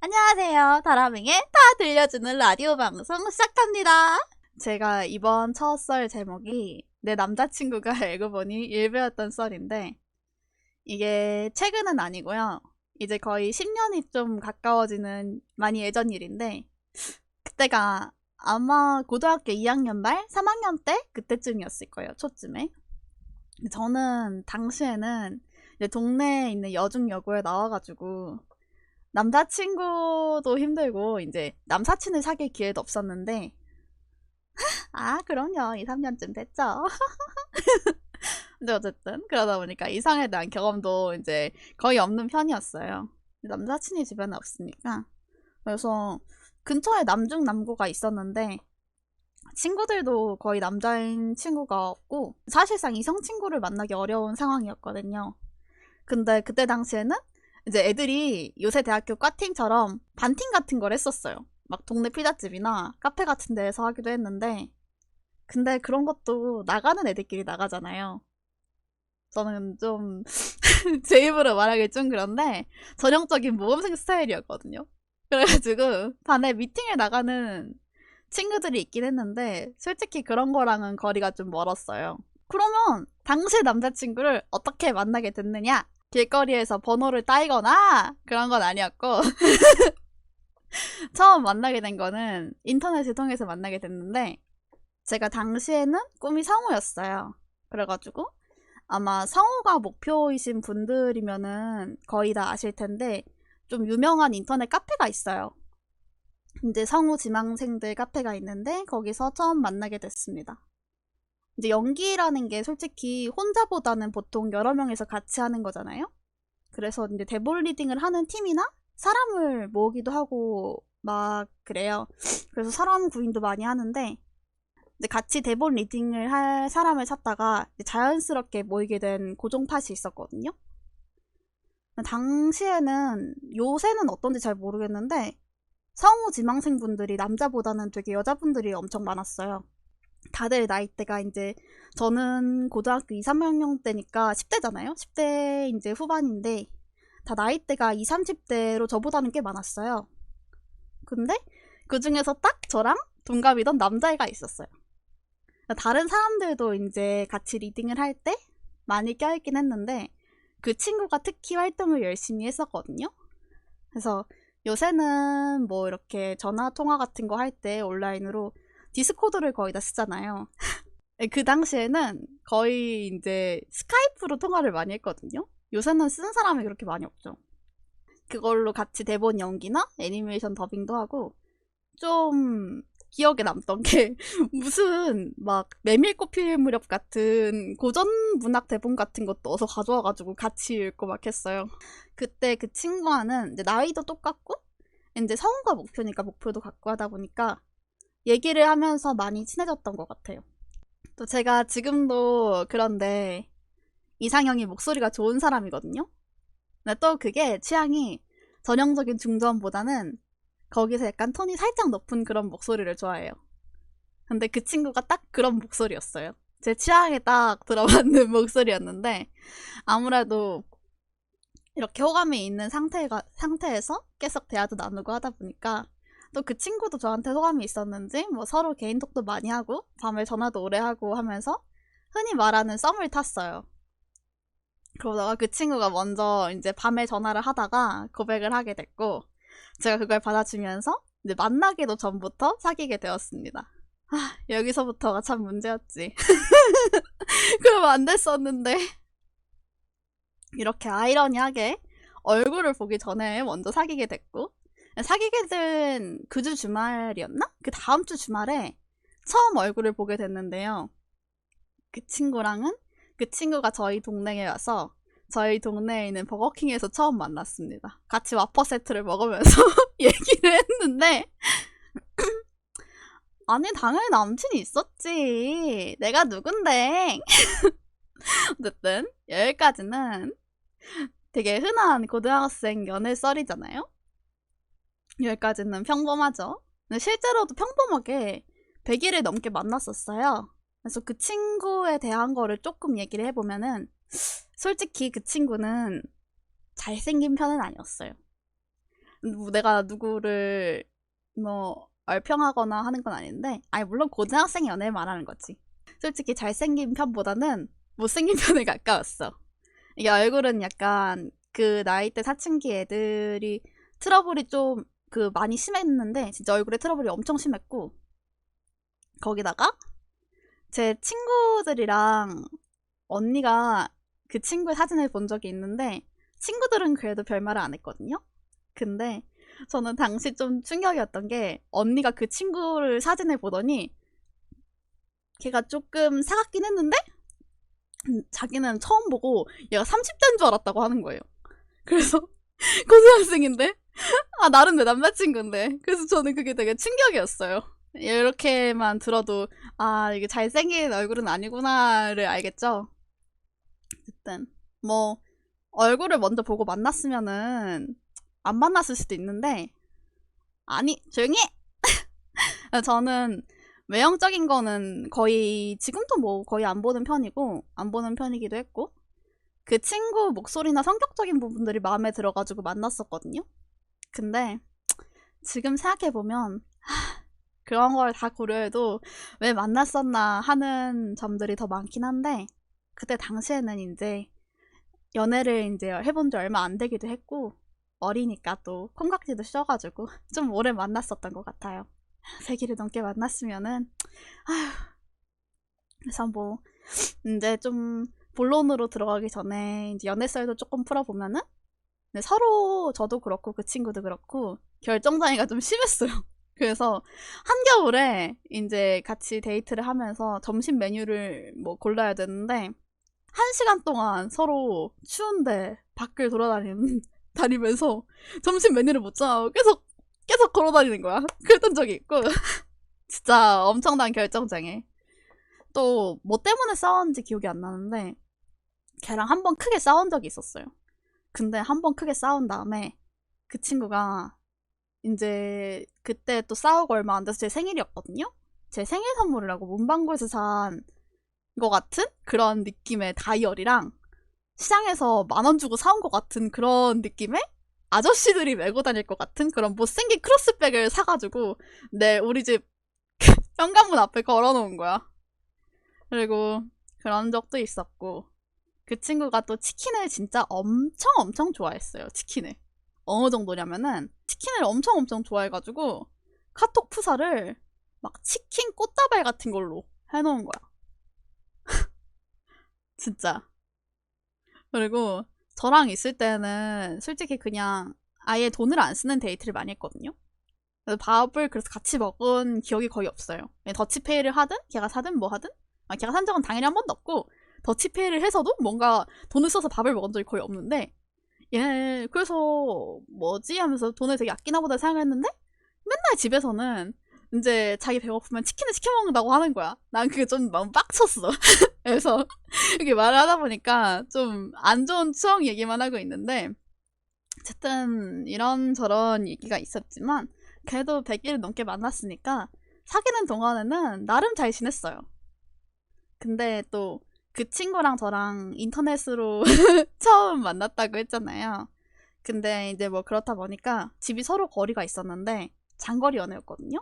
안녕하세요. 다람이의 다 들려주는 라디오 방송 시작합니다. 제가 이번 첫 썰 제목이 내 남자친구가 알고 보니 일베였던 썰인데 이게 최근은 아니고요. 이제 거의 10년이 좀 가까워지는 많이 예전 일인데 그때가 아마 고등학교 2학년 말 3학년 때 그때쯤이었을 거예요. 초쯤에. 저는 당시에는 이제 동네에 있는 여중여고에 나와가지고 남자친구도 힘들고 이제 남사친을 사귈 기회도 없었는데 그럼요. 2, 3년쯤 됐죠. 근데 어쨌든 그러다 보니까 이성에 대한 경험도 이제 거의 없는 편이었어요. 남사친이 주변에 없으니까. 그래서 근처에 남중남고가 있었는데 친구들도 거의 남자인 친구가 없고 사실상 이성 친구를 만나기 어려운 상황이었거든요. 근데 그때 당시에는 이제 애들이 요새 대학교 과팅처럼 반팅 같은 걸 했었어요. 막 동네 피자집이나 카페 같은 데에서 하기도 했는데 근데 그런 것도 나가는 애들끼리 나가잖아요. 저는 좀 제 입으로 말하기 좀 그런데 전형적인 모범생 스타일이었거든요. 그래가지고 반에 미팅에 나가는 친구들이 있긴 했는데 솔직히 그런 거랑은 거리가 좀 멀었어요. 그러면 당시 남자친구를 어떻게 만나게 됐느냐? 길거리에서 번호를 따이거나 그런 건 아니었고 처음 만나게 된 거는 인터넷을 통해서 만나게 됐는데 제가 당시에는 꿈이 성우였어요. 그래가지고 아마 성우가 목표이신 분들이면은 거의 다 아실 텐데 좀 유명한 인터넷 카페가 있어요. 이제 성우 지망생들 카페가 있는데 거기서 처음 만나게 됐습니다. 이제 연기라는 게 솔직히 혼자보다는 보통 여러 명이서 같이 하는 거잖아요. 그래서 이제 대본 리딩을 하는 팀이나 사람을 모으기도 하고 막 그래요. 그래서 사람 구인도 많이 하는데 이제 같이 대본 리딩을 할 사람을 찾다가 자연스럽게 모이게 된 고정 팟이 있었거든요. 당시에는 요새는 어떤지 잘 모르겠는데 성우 지망생분들이 남자보다는 되게 여자분들이 엄청 많았어요. 다들 나이대가 이제 저는 고등학교 2, 3학년 때니까 10대잖아요. 10대 이제 후반인데 다 나이대가 20, 30대로 저보다는 꽤 많았어요. 근데 그 중에서 딱 저랑 동갑이던 남자애가 있었어요. 다른 사람들도 이제 같이 리딩을 할 때 많이 껴있긴 했는데 그 친구가 특히 활동을 열심히 했었거든요. 그래서 요새는 뭐 이렇게 전화 통화 같은 거 할 때 온라인으로 디스코드를 거의 다 쓰잖아요. 그 당시에는 거의 이제 스카이프로 통화를 많이 했거든요. 요새는 쓰는 사람이 그렇게 많이 없죠. 그걸로 같이 대본 연기나 애니메이션 더빙도 하고 좀 기억에 남던 게 무슨 막 메밀꽃 필 무렵 같은 고전 문학 대본 같은 것도 어서 가져와가지고 같이 읽고 막 했어요. 그때 그 친구와는 이제 나이도 똑같고 이제 성우가 목표니까 목표도 같고 하다 보니까 얘기를 하면서 많이 친해졌던 것 같아요. 또 제가 지금도 그런데 이상형이 목소리가 좋은 사람이거든요. 근데 또 그게 취향이 전형적인 중저음보다는 거기서 약간 톤이 살짝 높은 그런 목소리를 좋아해요. 근데 그 친구가 딱 그런 목소리였어요. 제 취향에 딱 들어맞는 목소리였는데 아무래도 이렇게 호감이 있는 상태에서 계속 대화도 나누고 하다 보니까 또 그 친구도 저한테 호감이 있었는지 뭐 서로 개인톡도 많이 하고 밤에 전화도 오래 하고 하면서 흔히 말하는 썸을 탔어요. 그러다가 그 친구가 먼저 이제 밤에 전화를 하다가 고백을 하게 됐고 제가 그걸 받아주면서 이제 만나기도 전부터 사귀게 되었습니다. 여기서부터가 참 문제였지. 그러면 안 됐었는데 이렇게 아이러니하게 얼굴을 보기 전에 먼저 사귀게 됐고 사귀게 된 그 주 주말이었나? 그 다음 주 주말에 처음 얼굴을 보게 됐는데요. 그 친구랑은 그 친구가 저희 동네에 와서 저희 동네에 있는 버거킹에서 처음 만났습니다. 같이 와퍼 세트를 먹으면서 얘기를 했는데 아니 당연히 남친이 있었지. 내가 누군데. 어쨌든 여기까지는 되게 흔한 고등학생 연애 썰이잖아요. 여기까지는 평범하죠. 근데 실제로도 평범하게 100일을 넘게 만났었어요. 그래서 그 친구에 대한 거를 조금 얘기를 해보면은 솔직히 그 친구는 잘생긴 편은 아니었어요. 내가 누구를 뭐 얼평하거나 하는 건 아닌데, 아니 물론 고등학생 연애 말하는 거지. 솔직히 잘생긴 편보다는 못생긴 편에 가까웠어. 이게 얼굴은 약간 그 나이대 사춘기 애들이 트러블이 좀 그 많이 심했는데 진짜 얼굴에 트러블이 엄청 심했고, 거기다가 제 친구들이랑 언니가 그 친구의 사진을 본 적이 있는데 친구들은 그래도 별말을 안 했거든요. 근데 저는 당시 좀 충격이었던 게 언니가 그 친구를 사진을 보더니 걔가 조금 사갑긴 했는데 자기는 처음 보고 얘가 30대인 줄 알았다고 하는 거예요. 그래서 고등학생인데 나름 내 남자친구인데, 그래서 저는 그게 되게 충격이었어요. 이렇게만 들어도 이게 잘생긴 얼굴은 아니구나를 알겠죠. 어쨌든 뭐 얼굴을 먼저 보고 만났으면은 안 만났을 수도 있는데, 아니 조용히 해! 저는 외형적인 거는 거의 지금도 뭐 거의 안 보는 편이고, 안 보는 편이기도 했고, 그 친구 목소리나 성격적인 부분들이 마음에 들어가지고 만났었거든요. 근데 지금 생각해보면 그런 걸 다 고려해도 왜 만났었나 하는 점들이 더 많긴 한데, 그때 당시에는 이제 연애를 이제 해본 지 얼마 안 되기도 했고 어리니까 또 콩깍지도 씌워가지고 좀 오래 만났었던 것 같아요. 세기를 넘게 만났으면은 그래서 뭐 이제 좀 본론으로 들어가기 전에 이제 연애 썰도 조금 풀어보면은, 서로 저도 그렇고 그 친구도 그렇고 결정장애가 좀 심했어요. 그래서 한겨울에 이제 같이 데이트를 하면서 점심 메뉴를 뭐 골라야 되는데 1시간 동안 서로 추운데 밖을 다니면서 점심 메뉴를 못 정하고 계속 걸어 다니는 거야. 그랬던 적이 있고 진짜 엄청난 결정장애. 또 뭐 때문에 싸웠는지 기억이 안 나는데 걔랑 한 번 크게 싸운 적이 있었어요. 근데 한 번 크게 싸운 다음에 그 친구가 이제 그때 또 싸우고 얼마 안 돼서 제 생일이었거든요. 제 생일 선물이라고 문방구에서 산 것 같은 그런 느낌의 다이어리랑 시장에서 10,000원 주고 사온 것 같은 그런 느낌의 아저씨들이 메고 다닐 것 같은 그런 못생긴 크로스백을 사가지고 우리 집 현관문 앞에 걸어놓은 거야. 그리고 그런 적도 있었고, 그 친구가 또 치킨을 진짜 엄청 좋아했어요. 치킨을 어느 정도냐면은 치킨을 엄청 좋아해가지고 카톡 프사를 막 치킨 꽃다발 같은 걸로 해놓은 거야. 진짜. 그리고 저랑 있을 때는 솔직히 그냥 아예 돈을 안 쓰는 데이트를 많이 했거든요. 그래서 밥을 그래서 같이 먹은 기억이 거의 없어요. 더치페이를 하든 걔가 사든 뭐 하든, 걔가 산 적은 당연히 한 번도 없고 더치페이를 해서도 뭔가 돈을 써서 밥을 먹은 적이 거의 없는데, 그래서 뭐지 하면서 돈을 되게 아끼나 보다 생각했는데 맨날 집에서는 이제 자기 배고프면 치킨을 시켜 먹는다고 하는 거야. 난 그게 좀 마음 빡쳤어. 그래서 이렇게 말을 하다 보니까 좀 안 좋은 추억 얘기만 하고 있는데, 어쨌든 이런저런 얘기가 있었지만 그래도 100일을 넘게 만났으니까 사귀는 동안에는 나름 잘 지냈어요. 근데 또 그 친구랑 저랑 인터넷으로 처음 만났다고 했잖아요. 근데 이제 뭐 그렇다 보니까 집이 서로 거리가 있었는데 장거리 연애였거든요.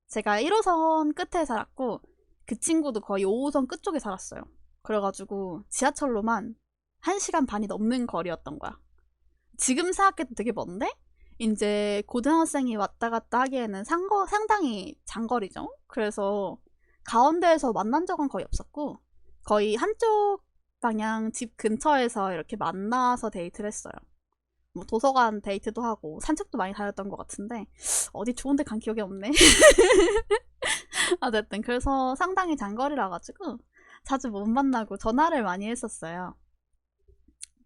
제가 1호선 끝에 살았고 그 친구도 거의 5호선 끝쪽에 살았어요. 그래가지고 지하철로만 1시간 반이 넘는 거리였던 거야. 지금 생각해도 되게 먼데 이제 고등학생이 왔다 갔다 하기에는 상당히 장거리죠. 그래서 가운데에서 만난 적은 거의 없었고 거의 한쪽 방향 집 근처에서 이렇게 만나서 데이트를 했어요. 뭐 도서관 데이트도 하고 산책도 많이 다녔던 것 같은데 어디 좋은 데 간 기억이 없네. 어쨌든 그래서 상당히 장거리라 가지고 자주 못 만나고 전화를 많이 했었어요.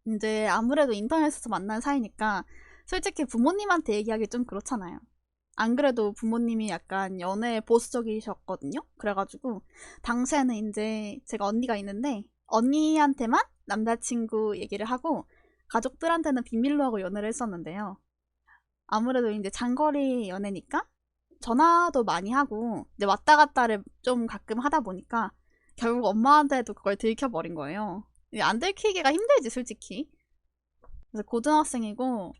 이제 아무래도 인터넷에서 만난 사이니까 솔직히 부모님한테 얘기하기 좀 그렇잖아요. 안 그래도 부모님이 약간 연애 보수적이셨거든요. 그래가지고 당시에는 이제 제가 언니가 있는데 언니한테만 남자친구 얘기를 하고 가족들한테는 비밀로 하고 연애를 했었는데요. 아무래도 이제 장거리 연애니까 전화도 많이 하고 이제 왔다 갔다를 좀 가끔 하다 보니까 결국 엄마한테도 그걸 들켜버린 거예요. 안 들키기가 힘들지 솔직히. 그래서 고등학생이고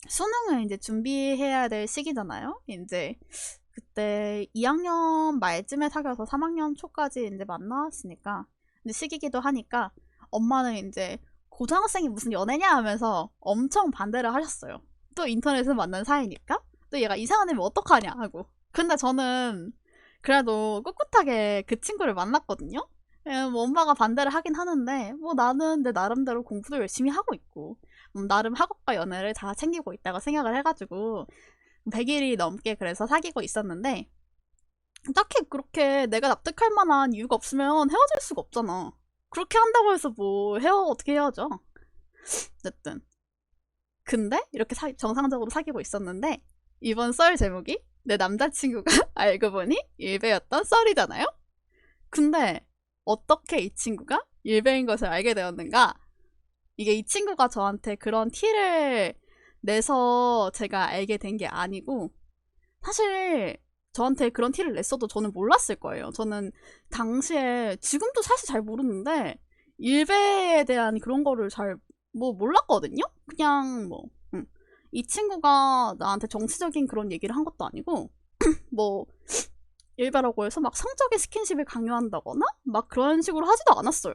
수능을 이제 준비해야 될 시기잖아요. 이제 그때 2학년 말쯤에 사귀어서 3학년 초까지 이제 만나왔으니까 이제 시기기도 하니까 엄마는 이제 고등학생이 무슨 연애냐 하면서 엄청 반대를 하셨어요. 또 인터넷에서 만난 사이니까 또 얘가 이상한 애면 어떡하냐 하고. 근데 저는 그래도 꿋꿋하게 그 친구를 만났거든요. 뭐 엄마가 반대를 하긴 하는데 뭐 나는 내 나름대로 공부도 열심히 하고 있고 나름 학업과 연애를 다 챙기고 있다고 생각을 해가지고 100일이 넘게 그래서 사귀고 있었는데 딱히 그렇게 내가 납득할 만한 이유가 없으면 헤어질 수가 없잖아. 그렇게 한다고 해서 뭐 어떻게 헤어져. 어쨌든 근데 이렇게 정상적으로 사귀고 있었는데 이번 썰 제목이 내 남자친구가 알고 보니 일베였던 썰이잖아요. 근데 어떻게 이 친구가 일베인 것을 알게 되었는가? 이게 이 친구가 저한테 그런 티를 내서 제가 알게 된 게 아니고 사실 저한테 그런 티를 냈어도 저는 몰랐을 거예요. 저는 당시에 지금도 사실 잘 모르는데 일베에 대한 그런 거를 잘 뭐 몰랐거든요. 그냥 뭐 이 친구가 나한테 정치적인 그런 얘기를 한 것도 아니고 뭐 일베라고 해서 막 성적인 스킨십을 강요한다거나 막 그런 식으로 하지도 않았어요.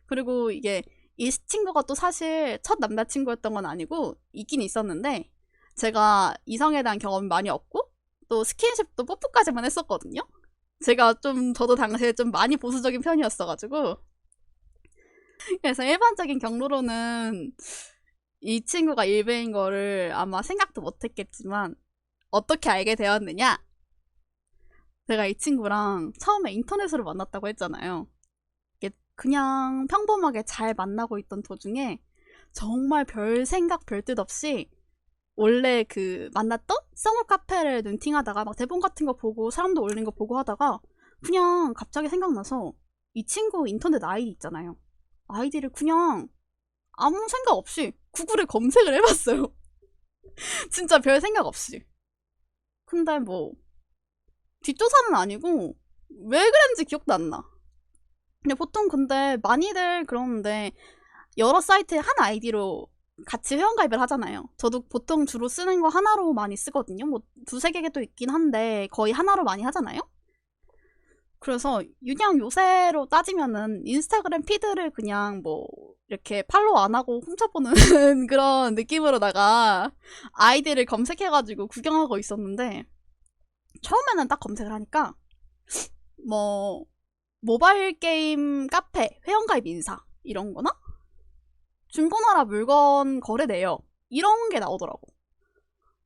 그리고 이게 이 친구가 또 사실 첫 남자친구였던 건 아니고 있긴 있었는데 제가 이성에 대한 경험이 많이 없고 또 스킨십도 뽀뽀까지만 했었거든요. 제가 좀 저도 당시에 좀 많이 보수적인 편이었어가지고 그래서 일반적인 경로로는 이 친구가 일베인 거를 아마 생각도 못했겠지만 어떻게 알게 되었느냐? 제가 이 친구랑 처음에 인터넷으로 만났다고 했잖아요. 그냥 평범하게 잘 만나고 있던 도중에 정말 별 생각 별 뜻 없이 원래 그 만났던 썸을 카페를 눈팅하다가 막 대본 같은 거 보고 사람도 올린 거 보고 하다가 그냥 갑자기 생각나서 이 친구 인터넷 아이디 있잖아요. 아이디를 그냥 아무 생각 없이 구글에 검색을 해봤어요. 진짜 별 생각 없이. 근데 뭐 뒷조사는 아니고 왜 그랬는지 기억도 안 나. 근데 보통 근데 많이들 그러는데 여러 사이트에 한 아이디로 같이 회원가입을 하잖아요. 저도 보통 주로 쓰는 거 하나로 많이 쓰거든요. 뭐 두세 개도 있긴 한데 거의 하나로 많이 하잖아요. 그래서 그냥 요새로 따지면은 인스타그램 피드를 그냥 뭐 이렇게 팔로우 안 하고 훔쳐보는 그런 느낌으로다가 아이디를 검색해가지고 구경하고 있었는데 처음에는 딱 검색을 하니까 뭐 모바일 게임 카페 회원가입 인사 이런 거나 중고나라 물건 거래 내역 이런 게 나오더라고.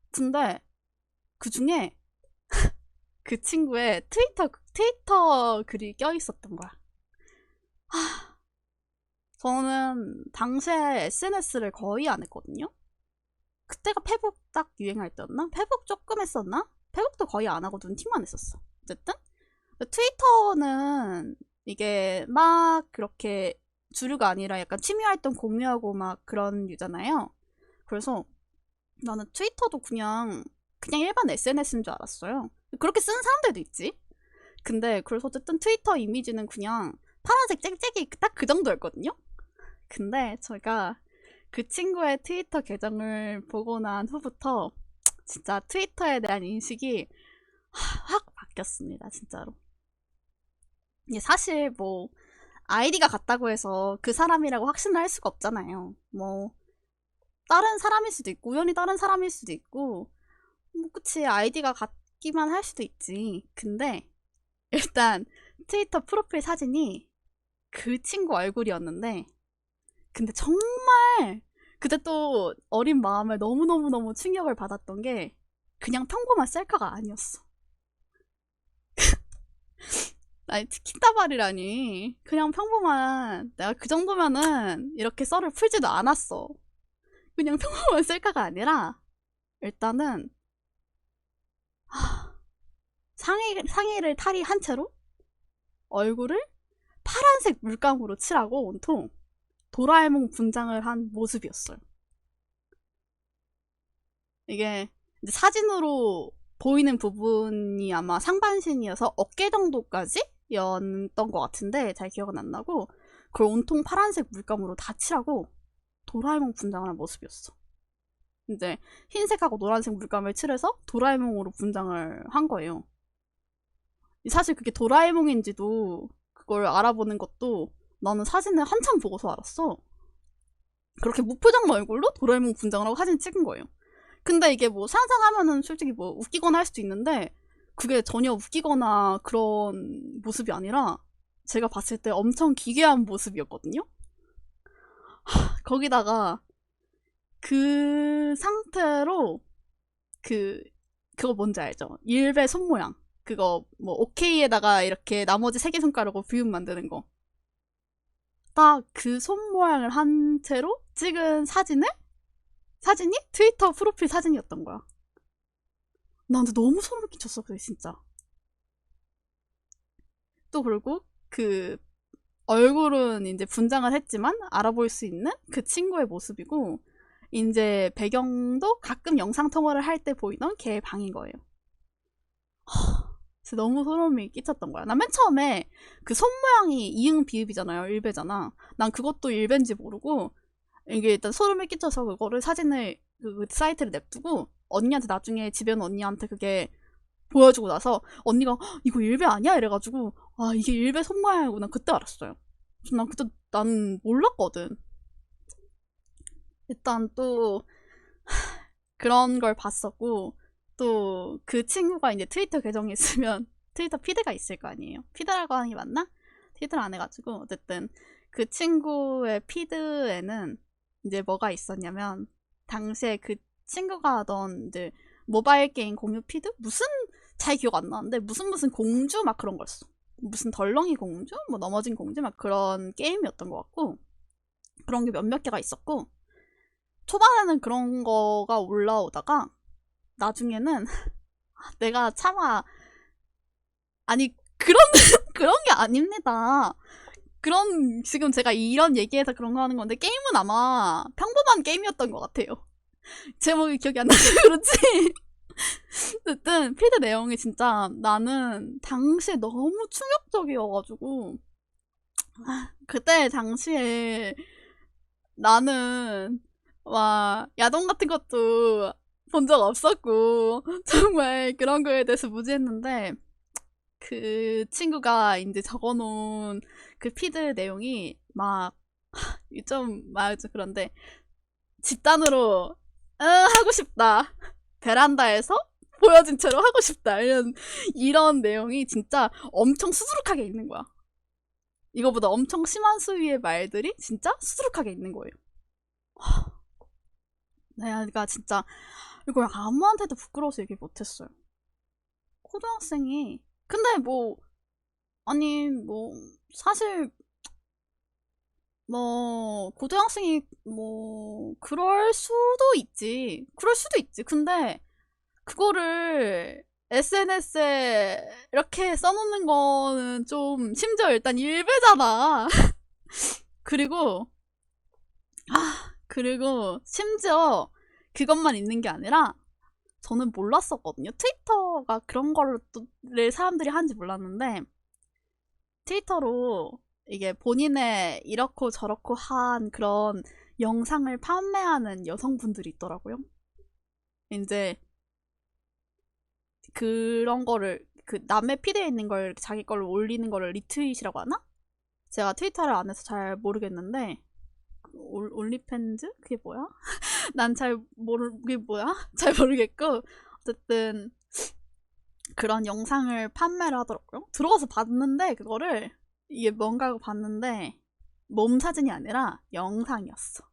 근데 그 중에 그 친구의 트위터 글이 껴있었던 거야. 저는 당시에 SNS를 거의 안 했거든요. 그때가 페북 딱 유행할 때였나? 페북 조금 했었나? 페북도 거의 안 하고 눈팅만 했었어. 어쨌든 트위터는 이게 막 그렇게 주류가 아니라 약간 취미활동 공유하고 막 그런 류잖아요. 그래서 나는 트위터도 그냥 일반 SNS인 줄 알았어요. 그렇게 쓰는 사람들도 있지. 근데 그래서 어쨌든 트위터 이미지는 그냥 파란색 짹짹이 딱 그 정도였거든요. 근데 제가 그 친구의 트위터 계정을 보고 난 후부터 진짜 트위터에 대한 인식이 확 바뀌었습니다. 진짜로. 이게 사실 뭐 아이디가 같다고 해서 그 사람이라고 확신을 할 수가 없잖아요. 뭐 다른 사람일 수도 있고 우연히 다른 사람일 수도 있고 뭐 그치 아이디가 같기만 할 수도 있지. 근데 일단 트위터 프로필 사진이 그 친구 얼굴이었는데 근데 정말 그때 또 어린 마음에 너무너무너무 충격을 받았던 게 그냥 평범한 셀카가 아니었어. 아니 치킨다발이라니 그냥 평범한 내가 그 정도면은 이렇게 썰을 풀지도 않았어. 그냥 평범한 셀카가 아니라 일단은 상의를 탈의한 채로 얼굴을 파란색 물감으로 칠하고 온통 도라에몽 분장을 한 모습이었어요. 이게 이제 사진으로 보이는 부분이 아마 상반신이어서 어깨 정도까지 였던 것 같은데 잘 기억은 안 나고 그걸 온통 파란색 물감으로 다 칠하고 도라에몽 분장을 한 모습이었어. 이제 흰색하고 노란색 물감을 칠해서 도라에몽으로 분장을 한 거예요. 사실 그게 도라에몽인지도 그걸 알아보는 것도 나는 사진을 한참 보고서 알았어. 그렇게 무표정 얼굴로 도라에몽 분장을 하고 사진 찍은 거예요. 근데 이게 뭐 상상하면은 솔직히 뭐 웃기거나 할 수도 있는데 그게 전혀 웃기거나 그런 모습이 아니라 제가 봤을 때 엄청 기괴한 모습이었거든요. 거기다가 그 상태로 그거 뭔지 알죠? 일베 손모양. 그거 뭐 오케이에다가 이렇게 나머지 세 개 손가락으로 비움 만드는 거. 딱 그 손모양을 한 채로 찍은 사진이 트위터 프로필 사진이었던 거야. 나한테 너무 소름 끼쳤어, 그게 진짜. 또 그리고 그 얼굴은 이제 분장을 했지만 알아볼 수 있는 그 친구의 모습이고 이제 배경도 가끔 영상 통화를 할 때 보이던 걔의 방인 거예요. 진짜 너무 소름이 끼쳤던 거야. 난 맨 처음에 그 손모양이 이응 비읍이잖아요. 일베잖아. 난 그것도 일베인지 모르고 이게 일단 소름이 끼쳐서 그거를 사진을 그 사이트를 냅두고 언니한테 나중에 집에 온 언니한테 그게 보여주고 나서 언니가 이거 일베 아니야? 이래가지고 아 이게 일베 손모양이구나 그때 알았어요. 난 그때 난 몰랐거든. 일단 또 그런 걸 봤었고 또 그 친구가 이제 트위터 계정이 있으면 트위터 피드가 있을 거 아니에요. 피드라고 하는 게 맞나? 피드를 안 해가지고 어쨌든 그 친구의 피드에는 이제 뭐가 있었냐면 당시에 그 친구가 하던 이제 모바일 게임 공유 피드? 무슨 잘 기억 안 나는데 무슨 공주 막 그런 거였어. 무슨 덜렁이 공주? 뭐 넘어진 공주? 막 그런 게임이었던 것 같고 그런 게 몇몇 개가 있었고 초반에는 그런 거가 올라오다가 나중에는 내가 차마 아니 그런 그런 게 아닙니다. 그런 지금 제가 이런 얘기해서 그런 거 하는 건데 게임은 아마 평범한 게임이었던 것 같아요. 제목이 기억이 안 나서 그렇지. 어쨌든 피드 내용이 진짜 나는 당시에 너무 충격적이어가지고 그때 당시에 나는 막 야동 같은 것도 본 적 없었고 정말 그런 거에 대해서 무지했는데 그 친구가 이제 적어놓은 그 피드 내용이 막 좀 그런데 집단으로 하고 싶다 베란다에서 보여진 채로 하고 싶다 이런 내용이 진짜 엄청 수두룩하게 있는 거야. 이거보다 엄청 심한 수위의 말들이 진짜 수두룩하게 있는 거예요. 내가 진짜 이걸 아무한테도 부끄러워서 얘기 못했어요. 고등학생이 근데 뭐 아니 뭐 사실 뭐 고등학생이 뭐 그럴 수도 있지. 근데 그거를 SNS에 이렇게 써놓는 거는 좀 심지어 일단 일배잖아. 그리고 그리고 심지어 그것만 있는 게 아니라 저는 몰랐었거든요. 트위터가 그런 거를 사람들이 하는지 몰랐는데 트위터로 이게 본인의 이렇고 저렇고 한 그런 영상을 판매하는 여성분들이 있더라고요. 이제 그런 거를 그 남의 피드에 있는 걸 자기 걸로 올리는 거를 리트윗이라고 하나? 제가 트위터를 안 해서 잘 모르겠는데 올리팬즈? 그게 뭐야? 난 그게 뭐야? 잘 모르겠고 어쨌든 그런 영상을 판매를 하더라고요. 들어가서 봤는데 그거를 이게 뭔가 봤는데 몸 사진이 아니라 영상이었어.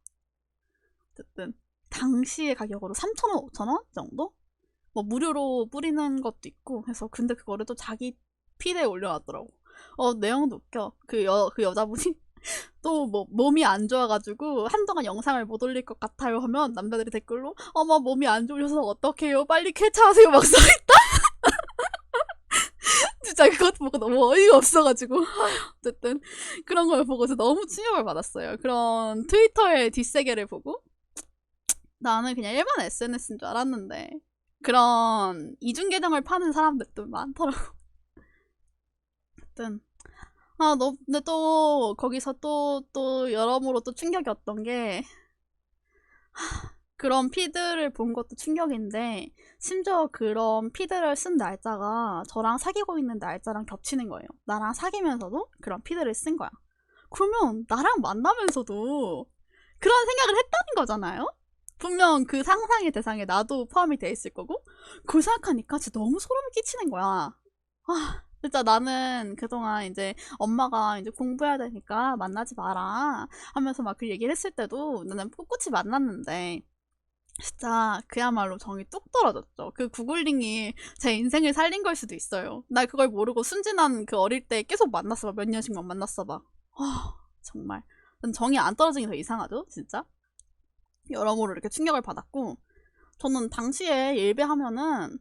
어쨌든 당시의 가격으로 3,000원, 5,000원 정도? 뭐 무료로 뿌리는 것도 있고 해서 근데 그거를 또 자기 피드에 올려놨더라고. 내용도 웃겨. 그 여자분이 또 뭐 몸이 안 좋아가지고 한동안 영상을 못 올릴 것 같아요 하면 남자들이 댓글로 어머 몸이 안 좋으셔서 어떡해요 빨리 쾌차하세요 막 써있다. 진짜 그것 보고 너무 어이가 없어가지고 어쨌든 그런 걸 보고서 너무 충격을 받았어요. 그런 트위터의 뒷세계를 보고 나는 그냥 일반 SNS인 줄 알았는데 그런 이중 계정을 파는 사람들도 많더라고. 어쨌든 근데 또 거기서 또 여러모로 또 충격이었던 게 그런 피드를 본 것도 충격인데 심지어 그런 피드를 쓴 날짜가 저랑 사귀고 있는 날짜랑 겹치는 거예요. 나랑 사귀면서도 그런 피드를 쓴 거야. 그러면 나랑 만나면서도 그런 생각을 했다는 거잖아요? 분명 그 상상의 대상에 나도 포함이 돼 있을 거고 그걸 생각하니까 진짜 너무 소름이 끼치는 거야. 진짜 나는 그동안 이제 엄마가 이제 공부해야 되니까 만나지 마라 하면서 막 그 얘기를 했을 때도 나는 꿋꿋이 만났는데 진짜 그야말로 정이 뚝 떨어졌죠. 그 구글링이 제 인생을 살린 걸 수도 있어요. 나 그걸 모르고 순진한 그 어릴 때 계속 만났어 봐. 몇 년씩만 만났어 봐. 정말 정이 안 떨어지는 게 더 이상하죠 진짜. 여러모로 이렇게 충격을 받았고 저는 당시에 예배하면은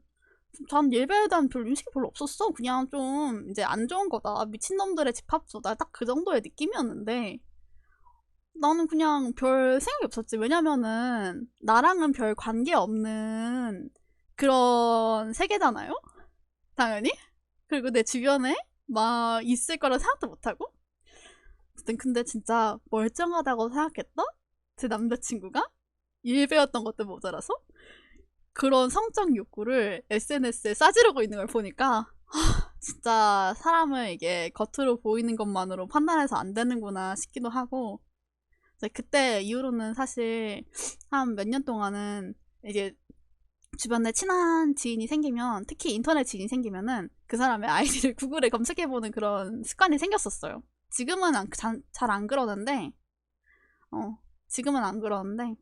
전 예배에 대한 별 인식이 별로 없었어. 그냥 좀 이제 안 좋은 거다. 미친놈들의 집합소다. 딱 그 정도의 느낌이었는데 나는 그냥 별 생각이 없었지. 왜냐면은 나랑은 별 관계없는 그런 세계잖아요? 당연히. 그리고 내 주변에 막 있을 거라 생각도 못하고. 어쨌든 근데 진짜 멀쩡하다고 생각했던 제 남자친구가 일배였던 것도 모자라서 그런 성적 욕구를 SNS에 싸지르고 있는 걸 보니까 진짜 사람을 이게 겉으로 보이는 것만으로 판단해서 안 되는구나 싶기도 하고 그때 이후로는 사실 한 몇 년 동안은 이제 주변에 친한 지인이 생기면 특히 인터넷 지인이 생기면은 그 사람의 아이디를 구글에 검색해보는 그런 습관이 생겼었어요. 지금은 잘 안 그러는데 지금은 안 그러는데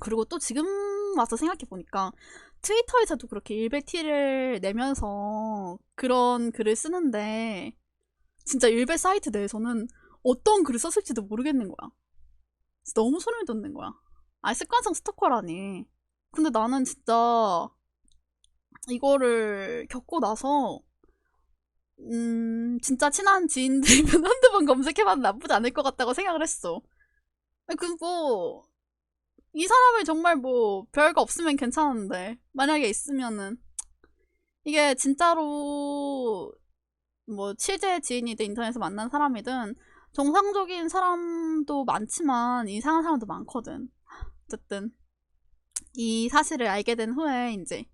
그리고 또 지금 와서 생각해보니까 트위터에서도 그렇게 일베 티를 내면서 그런 글을 쓰는데 진짜 일베 사이트 내에서는 어떤 글을 썼을지도 모르겠는 거야. 너무 소름이 돋는 거야. 습관성 스토커라니. 근데 나는 진짜 이거를 겪고 나서 진짜 친한 지인들이면 한두 번 검색해봐도 나쁘지 않을 것 같다고 생각을 했어. 그리고 이 사람을 정말 뭐 별거 없으면 괜찮은데 만약에 있으면은 이게 진짜로 뭐 실제 지인이든 인터넷에서 만난 사람이든 정상적인 사람도 많지만 이상한 사람도 많거든. 어쨌든 이 사실을 알게 된 후에 이제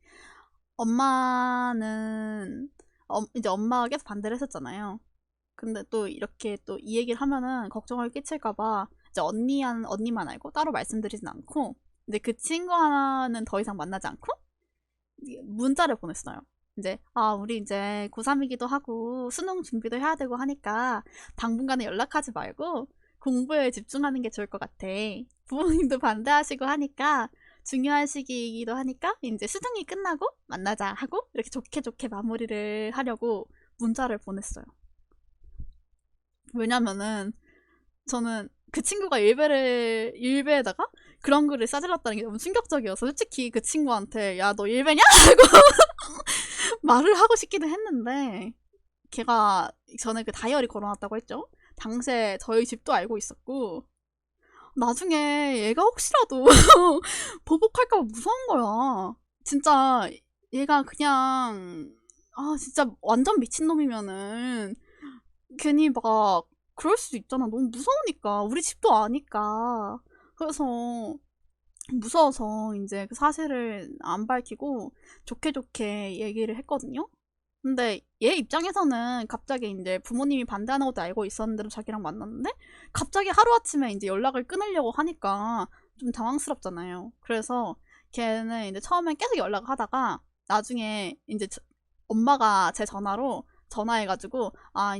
엄마는 이제 엄마가 계속 반대를 했었잖아요. 근데 또 이렇게 또 이 얘기를 하면은 걱정을 끼칠까봐 이제 언니만 알고 따로 말씀드리진 않고 근데 그 친구 하나는 더 이상 만나지 않고 문자를 보냈어요. 이제 우리 이제 고3이기도 하고 수능 준비도 해야 되고 하니까 당분간은 연락하지 말고 공부에 집중하는 게 좋을 것 같아. 부모님도 반대하시고 하니까 중요한 시기이기도 하니까 이제 수능이 끝나고 만나자 하고 이렇게 좋게 좋게 마무리를 하려고 문자를 보냈어요. 왜냐면은 저는 그 친구가 일베에다가 그런 글을 싸질렀다는 게 너무 충격적이어서 솔직히 그 친구한테 야 너 일베냐? 하고 말을 하고 싶기도 했는데 걔가 전에 그 다이어리 걸어놨다고 했죠? 당시에 저희 집도 알고 있었고 나중에 얘가 혹시라도 보복할까봐 무서운 거야. 진짜 얘가 그냥 진짜 완전 미친놈이면은 괜히 막 그럴 수도 있잖아. 너무 무서우니까. 우리 집도 아니까. 그래서 무서워서 이제 그 사실을 안 밝히고 좋게 좋게 얘기를 했거든요. 근데 얘 입장에서는 갑자기 이제 부모님이 반대하는 것도 알고 있었는데도 자기랑 만났는데 갑자기 하루아침에 이제 연락을 끊으려고 하니까 좀 당황스럽잖아요. 그래서 걔는 이제 처음엔 계속 연락을 하다가 나중에 이제 엄마가 제 전화로 전화해가지고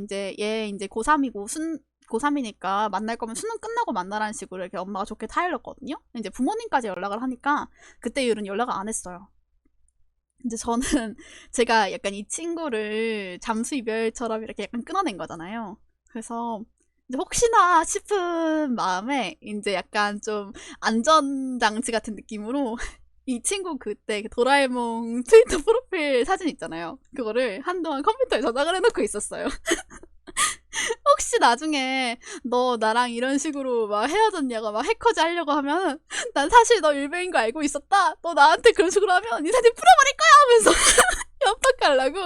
이제 얘 이제 고3이고 고3이니까 만날 거면 수능 끝나고 만나라는 식으로 이렇게 엄마가 좋게 타일렀거든요. 이제 부모님까지 연락을 하니까 그때 이후로는 연락을 안 했어요. 이제 저는 제가 약간 이 친구를 잠수 이별처럼 이렇게 약간 끊어낸 거잖아요. 그래서 이제 혹시나 싶은 마음에 이제 약간 좀 안전장치 같은 느낌으로 이 친구 그때 도라에몽 트위터 프로필 사진 있잖아요. 그거를 한동안 컴퓨터에 저장을 해놓고 있었어요. 혹시 나중에 너 나랑 이런 식으로 막 헤어졌냐고 막 해커지 하려고 하면 난 사실 너 일베인 거 알고 있었다. 너 나한테 그런 식으로 하면 이 사진 풀어버릴 거야 하면서 협박하려고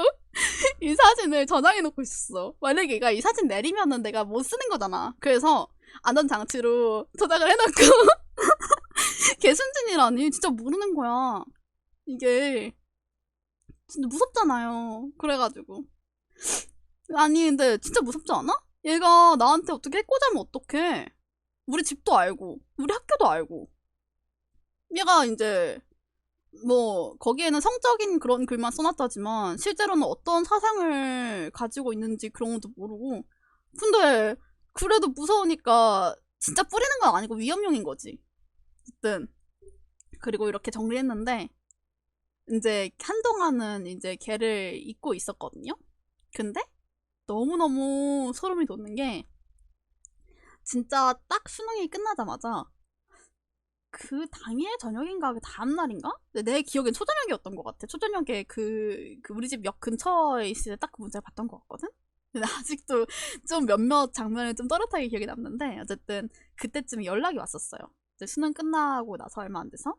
이 사진을 저장해놓고 있었어. 만약에 얘가 이 사진 내리면은 내가 못 쓰는 거잖아. 그래서 안전장치로 저장을 해놓고 걔 사람이라니 진짜 모르는 거야. 이게 진짜 무섭잖아요. 그래가지고 아니 근데 진짜 무섭지 않아? 얘가 나한테 어떻게 해코지하면 어떡해. 우리 집도 알고 우리 학교도 알고 얘가 이제 뭐 거기에는 성적인 그런 글만 써놨다지만 실제로는 어떤 사상을 가지고 있는지 그런 것도 모르고 근데 그래도 무서우니까 진짜 뿌리는 건 아니고 위험용인 거지. 어쨌든 그리고 이렇게 정리했는데 이제 한동안은 이제 걔를 잊고 있었거든요. 근데 너무너무 소름이 돋는 게 진짜 딱 수능이 끝나자마자 그 당일 저녁인가 그 다음날인가? 내 기억엔 초저녁이었던 것 같아. 초저녁에 그 우리 집 역 근처에 있을 때 딱 그 문자를 봤던 것 같거든? 근데 아직도 좀 몇몇 장면이 좀 또렷하게 기억이 남는데 어쨌든 그때쯤 연락이 왔었어요. 이제 수능 끝나고 나서 얼마 안 돼서.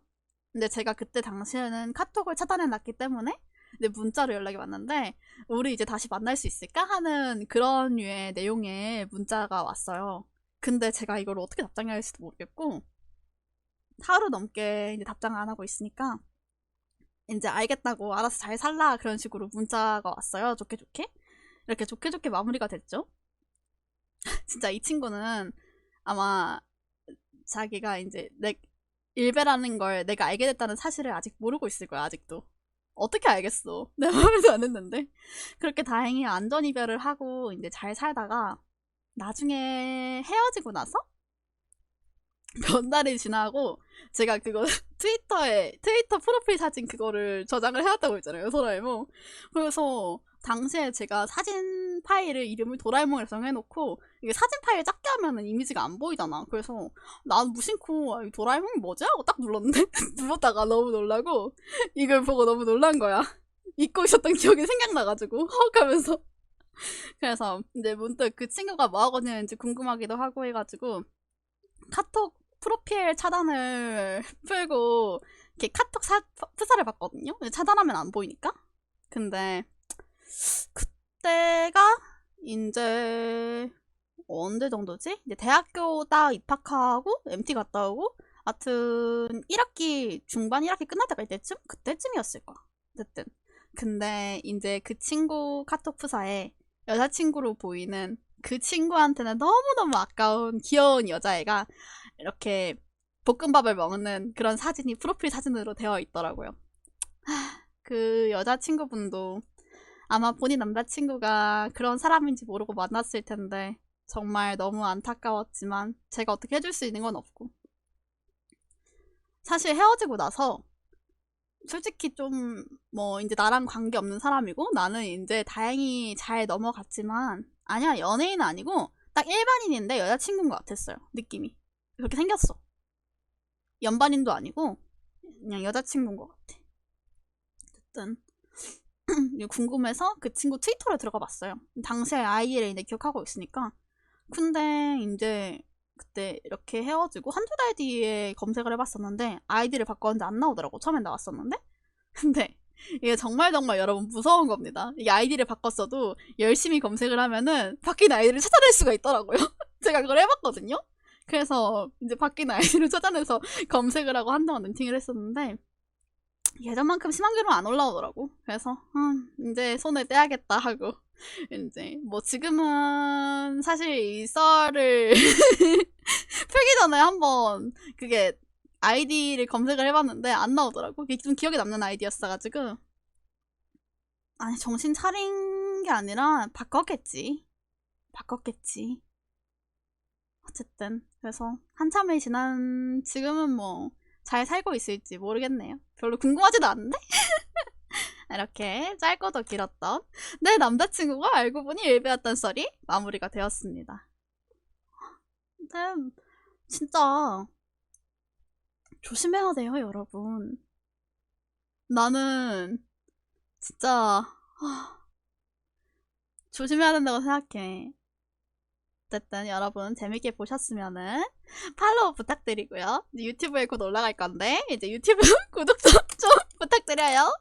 근데 제가 그때 당시에는 카톡을 차단해놨기 때문에 근데 문자로 연락이 왔는데 우리 이제 다시 만날 수 있을까? 하는 그런 류의 내용의 문자가 왔어요. 근데 제가 이걸 어떻게 답장해야 할지도 모르겠고 하루 넘게 이제 답장을 안 하고 있으니까 이제 알겠다고 알아서 잘 살라 그런 식으로 문자가 왔어요. 좋게 좋게 이렇게 좋게 좋게 마무리가 됐죠. 진짜 이 친구는 아마 자기가 이제 내 일배라는 걸 내가 알게 됐다는 사실을 아직 모르고 있을 거야. 아직도 어떻게 알겠어. 내 마음에도 안 했는데 그렇게 다행히 안전 이별을 하고 이제 잘 살다가 나중에 헤어지고 나서 몇 달이 지나고 제가 그거 트위터 프로필 사진 그거를 저장을 해왔다고 했잖아요. 소라에모. 그래서 당시에 제가 사진 파일을 이름을 도라에몽이라고 정해놓고 이게 사진 파일 작게 하면은 이미지가 안 보이잖아. 그래서 난 무심코 이 도라에몽이 뭐지? 하고 딱 눌렀는데 눌렀다가 너무 놀라고 이걸 보고 너무 놀란 거야. 잊고 있었던 기억이 생각나가지고 헉 하면서 그래서 이제 문득 그 친구가 뭐 하고 있는지 궁금하기도 하고 해가지고 카톡 프로필 차단을 풀고 이렇게 카톡 프사를 봤거든요. 차단하면 안 보이니까. 근데 그때가 이제 언제 정도지? 이제 대학교 딱 입학하고 MT 갔다 오고 하여튼 1학기 중반 1학기 끝날 때가 이때쯤? 그때쯤이었을 거야. 어쨌든 근데 이제 그 친구 카톡 프사에 여자친구로 보이는 그 친구한테는 너무너무 아까운 귀여운 여자애가 이렇게 볶음밥을 먹는 그런 사진이 프로필 사진으로 되어 있더라고요. 그 여자친구분도 아마 본인 남자친구가 그런 사람인지 모르고 만났을 텐데 정말 너무 안타까웠지만 제가 어떻게 해줄 수 있는 건 없고 사실 헤어지고 나서 솔직히 좀 뭐 이제 나랑 관계없는 사람이고 나는 이제 다행히 잘 넘어갔지만 아니야 연예인은 아니고 딱 일반인인데 여자친구인 것 같았어요. 느낌이 그렇게 생겼어. 연반인도 아니고 그냥 여자친구인 것 같아. 어쨌든 궁금해서 그 친구 트위터를 들어가 봤어요. 당시에 아이디를 이제 기억하고 있으니까. 근데 이제 그때 이렇게 헤어지고 한두 달 뒤에 검색을 해봤었는데 아이디를 바꿨는데 안 나오더라고. 처음엔 나왔었는데. 근데 이게 정말 여러분 무서운 겁니다. 이게 아이디를 바꿨어도 열심히 검색을 하면은 바뀐 아이디를 찾아낼 수가 있더라고요. 제가 그걸 해봤거든요. 그래서 이제 바뀐 아이디를 찾아내서 검색을 하고 한동안 런팅을 했었는데 예전만큼 심한 글은 안 올라오더라고. 그래서 이제 손을 떼야겠다 하고 이제 뭐 지금은 사실 이 썰을 풀기 전에 한번 그게 아이디를 검색을 해봤는데 안 나오더라고. 그게 좀 기억에 남는 아이디였어가지고 아니 정신 차린 게 아니라 바꿨겠지. 어쨌든 그래서 한참이 지난 지금은 뭐 잘 살고 있을지 모르겠네요. 별로 궁금하지도 않은데? 이렇게 짧고도 길었던 내 남자친구가 알고 보니 일베였던 썰이 마무리가 되었습니다. 근데 진짜 조심해야 돼요, 여러분. 나는 진짜 조심해야 된다고 생각해. 어쨌든 여러분 재밌게 보셨으면은 팔로우 부탁드리고요. 유튜브에 곧 올라갈 건데 이제 유튜브 구독 좀 부탁드려요.